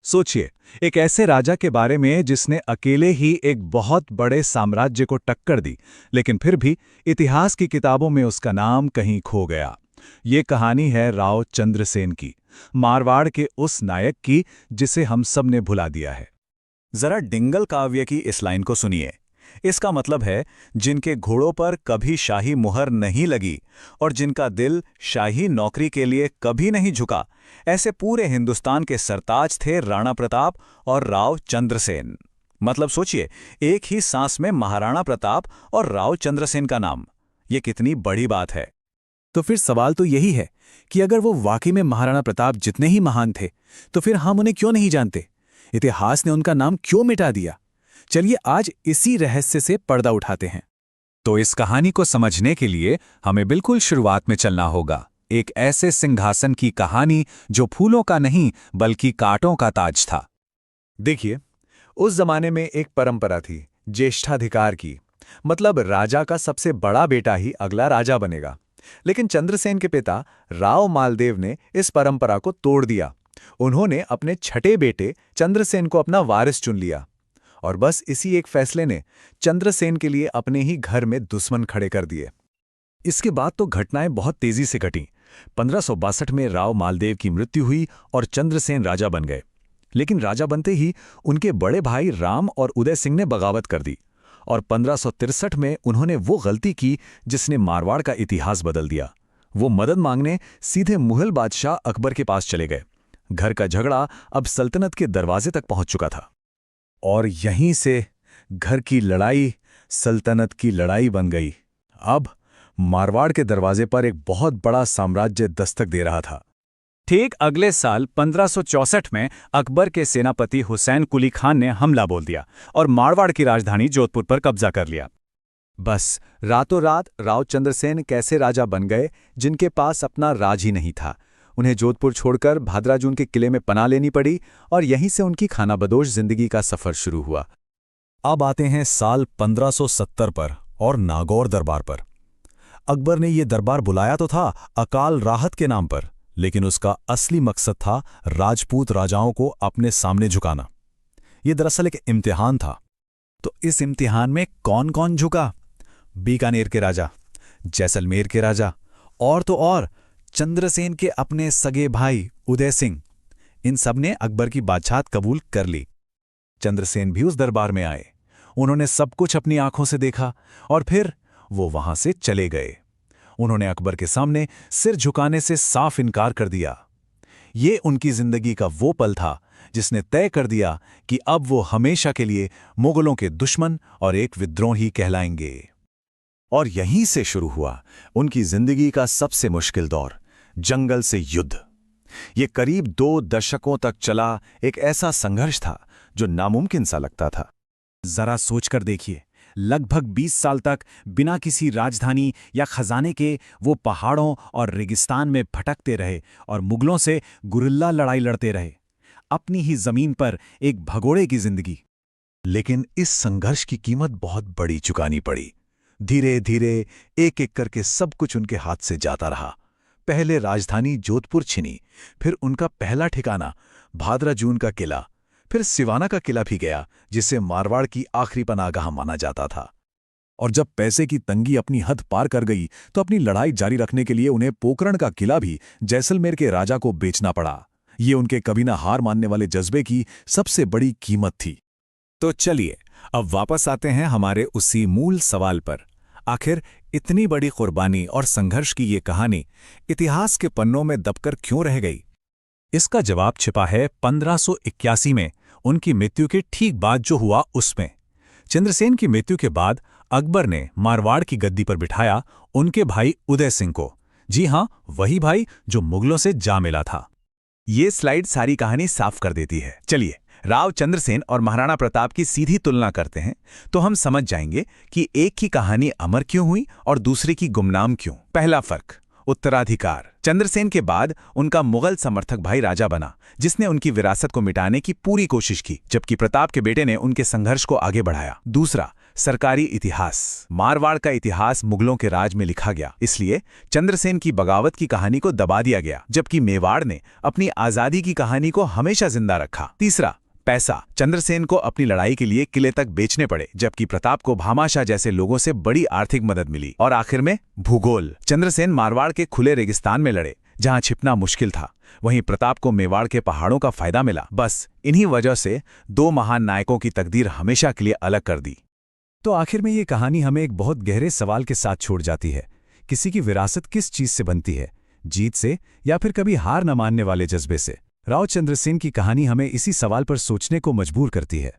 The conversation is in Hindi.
सोचिए, एक ऐसे राजा के बारे में जिसने अकेले ही एक बहुत बड़े साम्राज्य को टक्कर दी, लेकिन फिर भी इतिहास की किताबों में उसका नाम कहीं खो गया। ये कहानी है राव चंद्रसेन की, मारवाड़ के उस नायक की जिसे हम सब ने भुला दिया है। जरा डिंगल काव्य की इस लाइन को सुनिए। इसका मतलब है, जिनके घोड़ों पर कभी शाही मुहर नहीं लगी और जिनका दिल शाही नौकरी के लिए कभी नहीं झुका, ऐसे पूरे हिंदुस्तान के सरताज थे राणा प्रताप और राव चंद्रसेन। मतलब सोचिए, एक ही सांस में महाराणा प्रताप और राव चंद्रसेन का नाम। ये कितनी बड़ी बात है। तो फिर सवाल तो यही है कि अगर वो वाकई में महाराणा प्रताप जितने ही महान थे, तो फिर हम उन्हें क्यों नहीं जानते? इतिहास ने उनका नाम क्यों मिटा दिया? चलिए आज इसी रहस्य से पर्दा उठाते हैं। तो इस कहानी को समझने के लिए हमें बिल्कुल शुरुआत में चलना होगा। एक ऐसे सिंहासन की कहानी जो फूलों का नहीं बल्कि कांटों का ताज था। देखिए, उस जमाने में एक परंपरा थी ज्येष्ठाधिकार की, मतलब राजा का सबसे बड़ा बेटा ही अगला राजा बनेगा। लेकिन चंद्रसेन के पिता राव मालदेव ने इस परंपरा को तोड़ दिया। उन्होंने अपने छठे बेटे चंद्रसेन को अपना वारिस चुन लिया, और बस इसी एक फैसले ने चंद्रसेन के लिए अपने ही घर में दुश्मन खड़े कर दिए। इसके बाद तो घटनाएं बहुत तेजी से घटीं। 1562 में राव मालदेव की मृत्यु हुई और चंद्रसेन राजा बन गए। लेकिन राजा बनते ही उनके बड़े भाई राम और उदय सिंह ने बगावत कर दी, और 1563 में उन्होंने वो गलती की जिसने मारवाड़ का इतिहास बदल दिया। वो मदद मांगने सीधे मुगल बादशाह अकबर के पास चले गए। घर का झगड़ा अब सल्तनत के दरवाजे तक पहुंच चुका था, और यहीं से घर की लड़ाई सल्तनत की लड़ाई बन गई। अब मारवाड़ के दरवाजे पर एक बहुत बड़ा साम्राज्य दस्तक दे रहा था। ठीक अगले साल 1564 में अकबर के सेनापति हुसैन कुली खान ने हमला बोल दिया और मारवाड़ की राजधानी जोधपुर पर कब्जा कर लिया। बस रातों रात राव चंद्रसेन कैसे राजा बन गए जिनके पास अपना राज ही नहीं था। उन्हें जोधपुर छोड़कर भादराजून के किले में पनाह लेनी पड़ी, और यहीं से उनकी खानाबदोश जिंदगी का सफर शुरू हुआ। अब आते हैं साल 1570 पर और नागौर दरबार पर। अकबर ने ये दरबार बुलाया तो था अकाल राहत के नाम पर, लेकिन उसका असली मकसद था राजपूत राजाओं को अपने सामने झुकाना। ये दरअसल एक इम्तिहान था। तो इस इम्तिहान में कौन कौन झुका? बीकानेर के राजा, जैसलमेर के राजा, और तो और चंद्रसेन के अपने सगे भाई उदय सिंह। इन सब ने अकबर की बादशाहत कबूल कर ली। चंद्रसेन भी उस दरबार में आए। उन्होंने सब कुछ अपनी आंखों से देखा, और फिर वो वहां से चले गए। उन्होंने अकबर के सामने सिर झुकाने से साफ इनकार कर दिया। ये उनकी जिंदगी का वो पल था जिसने तय कर दिया कि अब वो हमेशा के लिए मुगलों के दुश्मन और एक विद्रोही कहलाएंगे। और यहीं से शुरू हुआ उनकी जिंदगी का सबसे मुश्किल दौर, जंगल से युद्ध। ये करीब 2 दशकों तक चला एक ऐसा संघर्ष था जो नामुमकिन सा लगता था। जरा सोचकर देखिए, लगभग 20 साल तक बिना किसी राजधानी या खजाने के वो पहाड़ों और रेगिस्तान में भटकते रहे और मुगलों से गुरिल्ला लड़ाई लड़ते रहे। अपनी ही जमीन पर एक भगोड़े की जिंदगी। लेकिन इस संघर्ष की कीमत बहुत बड़ी चुकानी पड़ी। धीरे धीरे एक एक करके सब कुछ उनके हाथ से जाता रहा। पहले राजधानी जोधपुर छिनी, फिर उनका पहला ठिकाना भादराजून का किला, फिर सिवाना का किला भी गया, जिसे मारवाड़ की आखिरी पनाहगाह माना जाता था। और जब पैसे की तंगी अपनी हद पार कर गई, तो अपनी लड़ाई जारी रखने के लिए उन्हें पोकरण का किला भी जैसलमेर के राजा को बेचना पड़ा। ये उनके कभी ना हार मानने वाले जज्बे की सबसे बड़ी कीमत थी। तो चलिए अब वापस आते हैं हमारे उसी मूल सवाल पर। आखिर इतनी बड़ी कुर्बानी और संघर्ष की ये कहानी इतिहास के पन्नों में दबकर क्यों रह गई? इसका जवाब छिपा है 1581 में उनकी मृत्यु के ठीक बाद जो हुआ उसमें। चंद्रसेन की मृत्यु के बाद अकबर ने मारवाड़ की गद्दी पर बिठाया उनके भाई उदय सिंह को। जी हां, वही भाई जो मुगलों से जा मिला था। ये स्लाइड सारी कहानी साफ कर देती है। चलिए राव चंद्रसेन और महाराणा प्रताप की सीधी तुलना करते हैं, तो हम समझ जाएंगे कि एक की कहानी अमर क्यों हुई और दूसरे की गुमनाम क्यों। पहला फर्क, उत्तराधिकार। चंद्रसेन के बाद उनका मुगल समर्थक भाई राजा बना, जिसने उनकी विरासत को मिटाने की पूरी कोशिश की, जबकि प्रताप के बेटे ने उनके संघर्ष को आगे बढ़ाया। दूसरा, सरकारी इतिहास। मारवाड़ का इतिहास मुगलों के राज में लिखा गया, इसलिए चंद्रसेन की बगावत की कहानी को दबा दिया गया, जबकि मेवाड़ ने अपनी आजादी की कहानी को हमेशा जिंदा रखा। तीसरा, पैसा। चंद्रसेन को अपनी लड़ाई के लिए किले तक बेचने पड़े, जबकि प्रताप को भामाशाह जैसे लोगों से बड़ी आर्थिक मदद मिली। और आखिर में भूगोल। चंद्रसेन मारवाड़ के खुले रेगिस्तान में लड़े, जहां छिपना मुश्किल था, वहीं प्रताप को मेवाड़ के पहाड़ों का फायदा मिला। बस इन्हीं वजह से दो महान नायकों की तकदीर हमेशा के लिए अलग कर दी। तो आखिर में ये कहानी हमें एक बहुत गहरे सवाल के साथ छोड़ जाती है। किसी की विरासत किस चीज से बनती है? जीत से, या फिर कभी हार न मानने वाले जज्बे से? राव चंद्रसेन की कहानी हमें इसी सवाल पर सोचने को मजबूर करती है।